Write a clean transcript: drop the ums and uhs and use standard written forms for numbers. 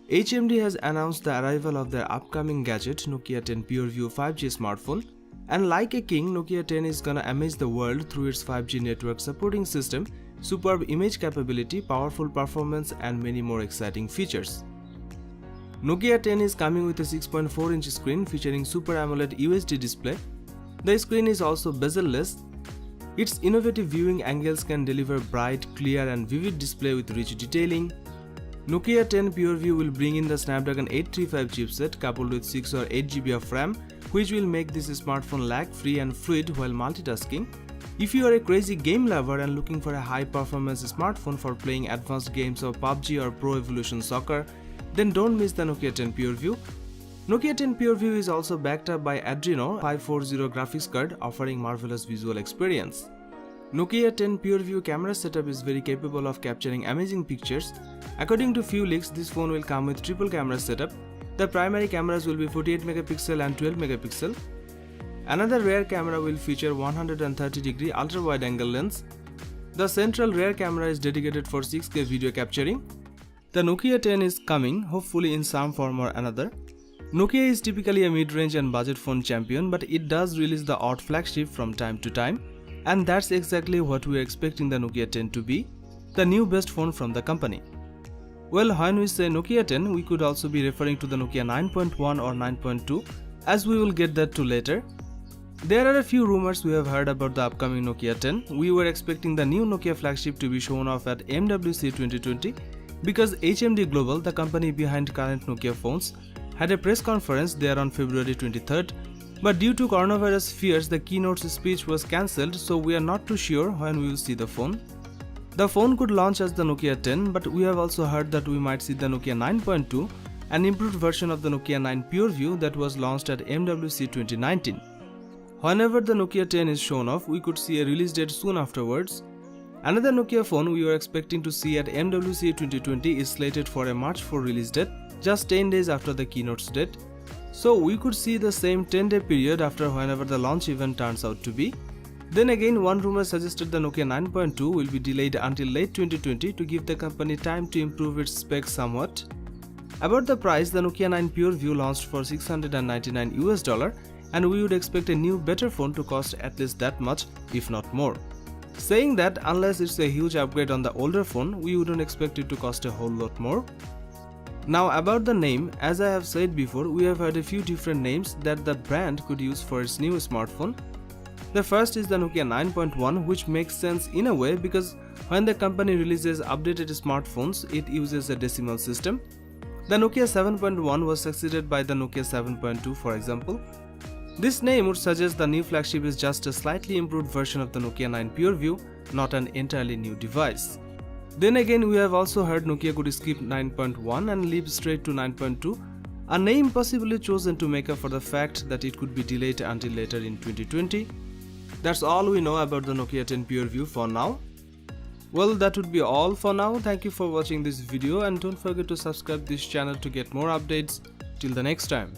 HMD has announced the arrival of their upcoming gadget Nokia 10 Pureview 5G smartphone, and like a king, Nokia 10 is gonna amaze the world through its 5G network supporting system, superb image capability, powerful performance and many more exciting features. Nokia 10 is coming with a 6.4-inch screen featuring Super AMOLED UHD display. The screen is also bezel-less. Its innovative viewing angles can deliver bright, clear and vivid display with rich detailing. Nokia 10 Pureview will bring in the Snapdragon 835 chipset coupled with 6 or 8 GB of RAM, which will make this smartphone lag-free and fluid while multitasking. If you are a crazy game lover and looking for a high-performance smartphone for playing advanced games of PUBG or Pro Evolution Soccer, then don't miss the Nokia 10 Pureview. Nokia 10 Pureview is also backed up by Adreno 540 graphics card, offering marvelous visual experience. Nokia 10 Pureview camera setup is very capable of capturing amazing pictures. According to few leaks, this phone will come with triple camera setup. The primary cameras will be 48 megapixel and 12 megapixel. Another rear camera will feature 130-degree ultra-wide-angle lens. The central rear camera is dedicated for 6K video capturing. The Nokia 10 is coming, hopefully in some form or another. Nokia is typically a mid-range and budget phone champion, but it does release the odd flagship from time to time. And that's exactly what we are expecting the Nokia 10 to be, the new best phone from the company. Well, when we say Nokia 10, we could also be referring to the Nokia 9.1 or 9.2, as we will get that to later. There are a few rumors we have heard about the upcoming Nokia 10. We were expecting the new Nokia flagship to be shown off at MWC 2020 because HMD Global, the company behind current Nokia phones, had a press conference there on February 23rd. But due to coronavirus fears, the keynote's speech was cancelled, so we are not too sure when we will see the phone. The phone could launch as the Nokia 10, but we have also heard that we might see the Nokia 9.2, an improved version of the Nokia 9 Pureview that was launched at MWC 2019. Whenever the Nokia 10 is shown off, we could see a release date soon afterwards. Another Nokia phone we were expecting to see at MWC 2020 is slated for a March 4 release date, just 10 days after the keynote's date. So we could see the same 10-day period after whenever the launch event turns out to be. Then again, one rumor suggested the Nokia 9.2 will be delayed until late 2020 to give the company time to improve its specs somewhat. About the price, the Nokia 9 Pureview launched for $699 and we would expect a new better phone to cost at least that much, if not more. Saying that, unless it's a huge upgrade on the older phone, we wouldn't expect it to cost a whole lot more. Now about the name, as I have said before, we have heard a few different names that the brand could use for its new smartphone. The first is the Nokia 9.1, which makes sense in a way because when the company releases updated smartphones, it uses a decimal system. The Nokia 7.1 was succeeded by the Nokia 7.2, for example. This name would suggest the new flagship is just a slightly improved version of the Nokia 9 Pureview, not an entirely new device. Then again, we have also heard Nokia could skip 9.1 and leap straight to 9.2, a name possibly chosen to make up for the fact that it could be delayed until later in 2020. That's all we know about the Nokia 10 Pureview for now. Well, that would be all for now. Thank you for watching this video and don't forget to subscribe this channel to get more updates. Till the next time.